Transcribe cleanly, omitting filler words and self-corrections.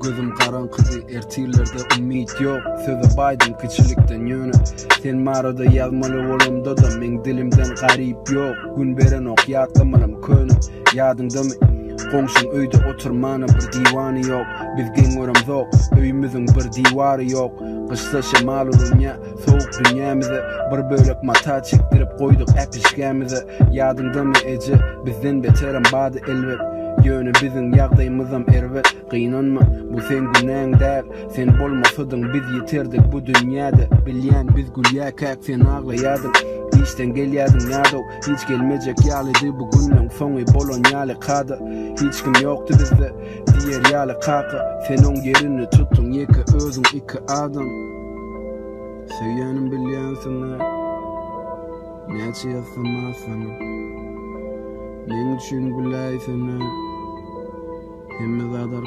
Gözüm karanqydy, ertirlerde umid ýok. Söze baýdym kiçilikden ýöne. Sen marada ýazmaly bolamda da men dilimden garyp ýok. Gün beren ok ýatlamalym köne. Ýadyňdamy? Goňşuň öýde oturmana bir diwany ýok. Biz geňörem zok, öýümüziň bir diwary ýok. Gysla şemal ulunýa, sowuk dünýämize bir bölek mata çekdirip goýduk äpişgämize. Ýadyňdamy eje, bizden beterem bady elbet. Ýöne biziň ýagdaýymyzam erwet. Gynanma, bu sen günäň däl. Sen bolmasadyň biz ýeterdik bu dünýäde. Bilýän biz gülýäkäk, sen aglaýadyň. İşten gelýädiň ýadow, hiç gelmejek ýalydy bu günniň soňy bolan ýaly kada. Hiç kim ýokdy bizde, diýer ýaly kaka. Sen oň ýerini tutdyň ýeke özüň iki adam. Söýýänim bilýänsiňler, näçe ýazsam men üçin güläýsene, hemme zadar